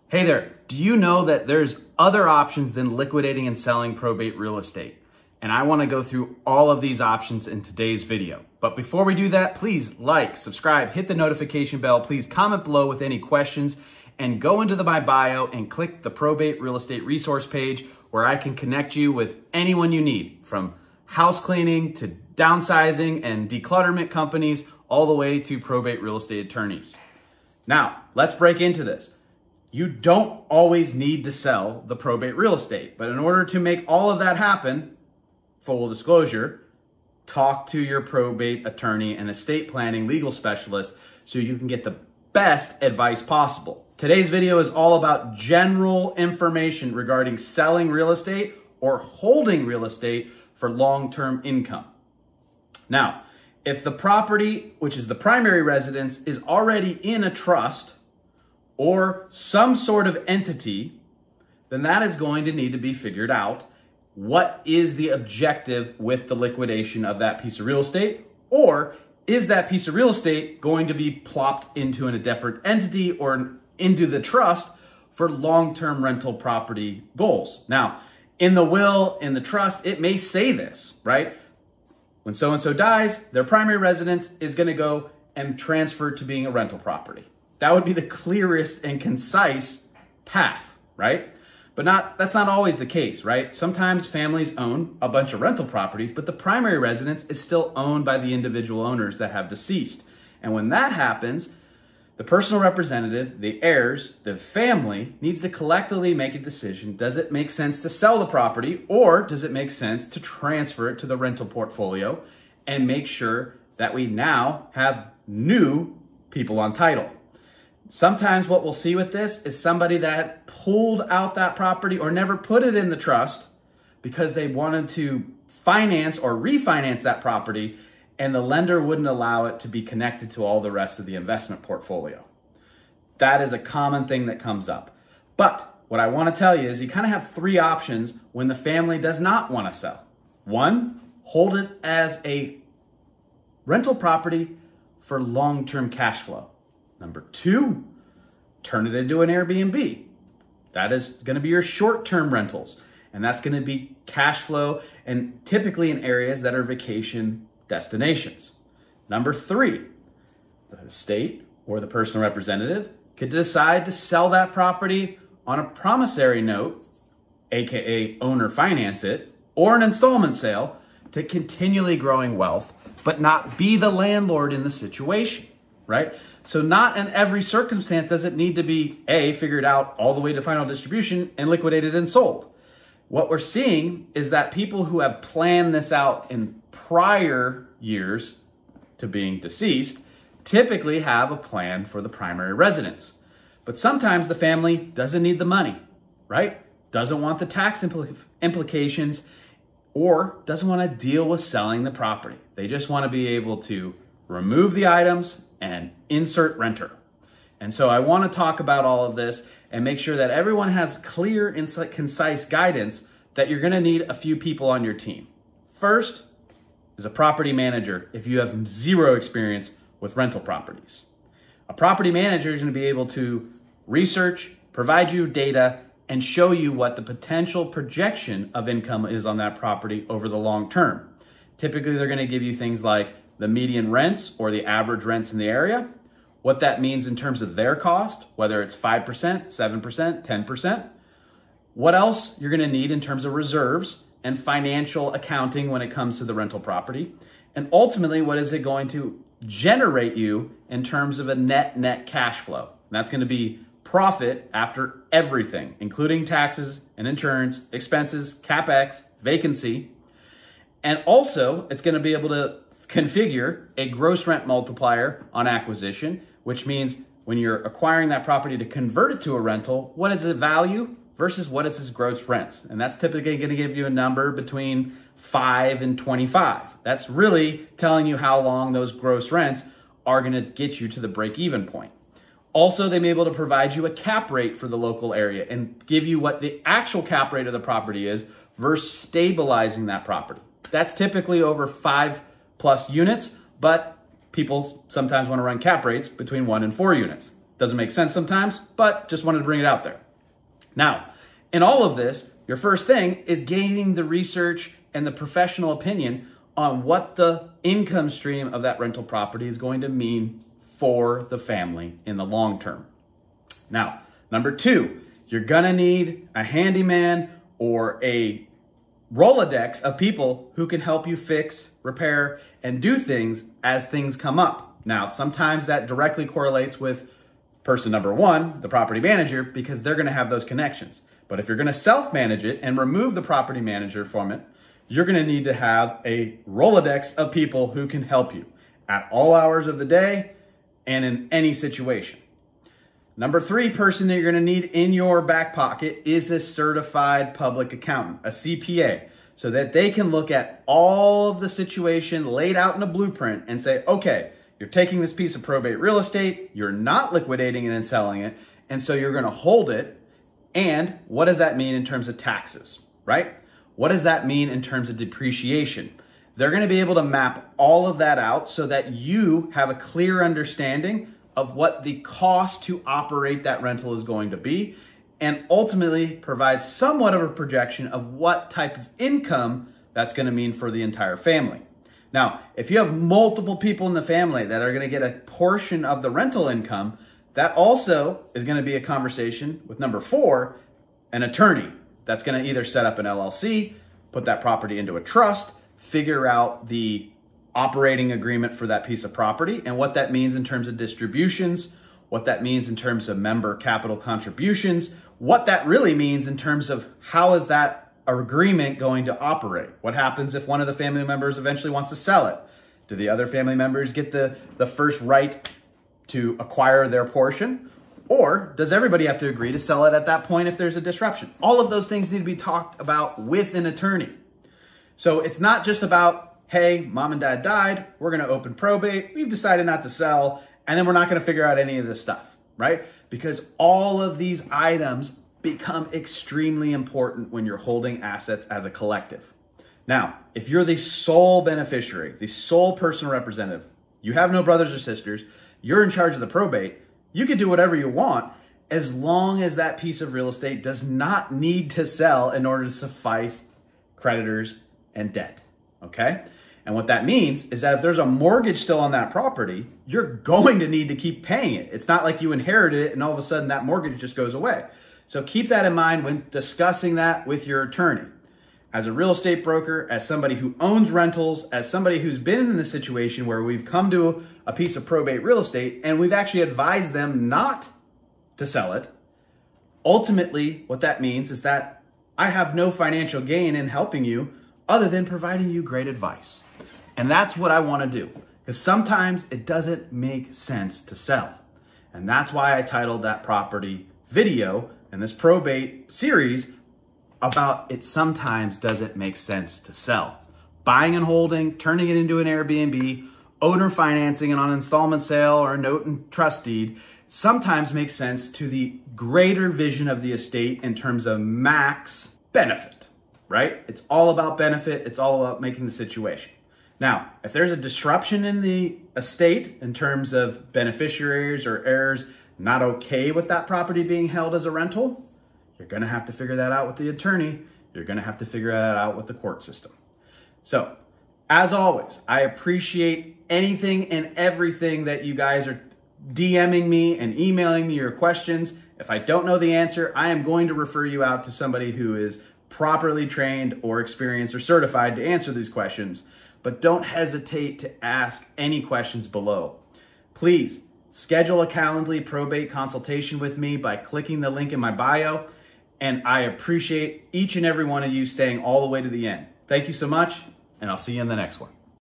Hey there, do you know that there's other options than liquidating and selling probate real estate? And I want to go through all of these options in today's video. But before we do that, please like, subscribe, hit the notification bell, please comment below with any questions, and go into my bio and click the probate real estate resource page where I can connect you with anyone you need, from house cleaning to downsizing and declutterment companies, all the way to probate real estate attorneys. Now, let's break into this. You don't always need to sell the probate real estate, but in order to make all of that happen, full disclosure, talk to your probate attorney and estate planning legal specialist so you can get the best advice possible. Today's video is all about general information regarding selling real estate or holding real estate for long-term income. Now, if the property, which is the primary residence, is already in a trust or some sort of entity, then that is going to need to be figured out. What is the objective with the liquidation of that piece of real estate? Or is that piece of real estate going to be plopped into a different entity or into the trust for long-term rental property goals? Now, in the will, in the trust, it may say this, right? When so-and-so dies, their primary residence is going to go and transfer to being a rental property. That would be the clearest and concise path, right? But that's not always the case, right? Sometimes families own a bunch of rental properties, but the primary residence is still owned by the individual owners that have deceased. And when that happens, the personal representative, the heirs, the family needs to collectively make a decision. Does it make sense to sell the property, or does it make sense to transfer it to the rental portfolio and make sure that we now have new people on title? Sometimes what we'll see with this is somebody that pulled out that property or never put it in the trust because they wanted to finance or refinance that property, and the lender wouldn't allow it to be connected to all the rest of the investment portfolio. That is a common thing that comes up. But what I want to tell you is you kind of have three options when the family does not want to sell. One, hold it as a rental property for long-term cash flow. Number two, turn it into an Airbnb. That is going to be your short-term rentals, and that's going to be cash flow and typically in areas that are vacation destinations. Number three, the state or the personal representative could decide to sell that property on a promissory note, aka owner finance it, or an installment sale to continually growing wealth, but not be the landlord in the situation, right? So not in every circumstance does it need to be figured out all the way to final distribution and liquidated and sold. What we're seeing is that people who have planned this out in prior years to being deceased typically have a plan for the primary residence. But sometimes the family doesn't need the money, right? Doesn't want the tax implications, or doesn't want to deal with selling the property. They just want to be able to remove the items and insert renter. And so I want to talk about all of this and make sure that everyone has clear and concise guidance that you're going to need a few people on your team. First is a property manager if you have zero experience with rental properties. A property manager is going to be able to research, provide you data, and show you what the potential projection of income is on that property over the long term. Typically, they're going to give you things like the median rents or the average rents in the area, what that means in terms of their cost, whether it's 5%, 7%, 10%, what else you're going to need in terms of reserves and financial accounting when it comes to the rental property, and ultimately, what is it going to generate you in terms of a net cash flow? And that's going to be profit after everything, including taxes and insurance, expenses, CapEx, vacancy. And also, it's going to be able to configure a gross rent multiplier on acquisition, which means when you're acquiring that property to convert it to a rental, what is the value versus what is its gross rents? And that's typically going to give you a number between 5 and 25. That's really telling you how long those gross rents are going to get you to the break-even point. Also, they may be able to provide you a cap rate for the local area and give you what the actual cap rate of the property is versus stabilizing that property. That's typically over 5+ units, but people sometimes want to run cap rates between 1 and 4 units. Doesn't make sense sometimes, but just wanted to bring it out there. Now, in all of this, your first thing is gaining the research and the professional opinion on what the income stream of that rental property is going to mean for the family in the long term. Now, number two, you're gonna need a handyman or a Rolodex of people who can help you fix, repair, and do things as things come up. Now, sometimes that directly correlates with person number one, the property manager, because they're gonna have those connections. But if you're gonna self-manage it and remove the property manager from it, you're gonna need to have a Rolodex of people who can help you at all hours of the day and in any situation. Number three person that you're gonna need in your back pocket is a certified public accountant, a CPA, so that they can look at all of the situation laid out in a blueprint and say, okay, you're taking this piece of probate real estate, you're not liquidating it and selling it, and so you're gonna hold it. And what does that mean in terms of taxes, right? What does that mean in terms of depreciation? They're gonna be able to map all of that out so that you have a clear understanding of what the cost to operate that rental is going to be, and ultimately provide somewhat of a projection of what type of income that's gonna mean for the entire family. Now, if you have multiple people in the family that are gonna get a portion of the rental income, that also is gonna be a conversation with number four, an attorney that's gonna either set up an LLC, put that property into a trust, figure out the operating agreement for that piece of property and what that means in terms of distributions, what that means in terms of member capital contributions, what that really means in terms of how is that agreement going to operate? What happens if one of the family members eventually wants to sell it? Do the other family members get the first right to acquire their portion? Or does everybody have to agree to sell it at that point if there's a disruption? All of those things need to be talked about with an attorney. So it's not just about, hey, mom and dad died, we're gonna open probate, we've decided not to sell, and then we're not gonna figure out any of this stuff, right? Because all of these items become extremely important when you're holding assets as a collective. Now, if you're the sole beneficiary, the sole personal representative, you have no brothers or sisters, you're in charge of the probate, you can do whatever you want as long as that piece of real estate does not need to sell in order to suffice creditors and debt, okay? And what that means is that if there's a mortgage still on that property, you're going to need to keep paying it. It's not like you inherited it and all of a sudden that mortgage just goes away. So keep that in mind when discussing that with your attorney. As a real estate broker, as somebody who owns rentals, as somebody who's been in the situation where we've come to a piece of probate real estate and we've actually advised them not to sell it, ultimately what that means is that I have no financial gain in helping you other than providing you great advice. And that's what I want to do, because sometimes it doesn't make sense to sell. And that's why I titled that property video in this probate series about it sometimes doesn't make sense to sell. Buying and holding, turning it into an Airbnb, owner financing it on an installment sale or a note and trust deed sometimes makes sense to the greater vision of the estate in terms of max benefit, right? It's all about benefit. It's all about making the situation. Now, if there's a disruption in the estate in terms of beneficiaries or heirs not okay with that property being held as a rental, you're gonna have to figure that out with the attorney. You're gonna have to figure that out with the court system. So, as always, I appreciate anything and everything that you guys are DMing me and emailing me your questions. If I don't know the answer, I am going to refer you out to somebody who is properly trained or experienced or certified to answer these questions. But don't hesitate to ask any questions below. Please schedule a Calendly probate consultation with me by clicking the link in my bio. And I appreciate each and every one of you staying all the way to the end. Thank you so much, and I'll see you in the next one.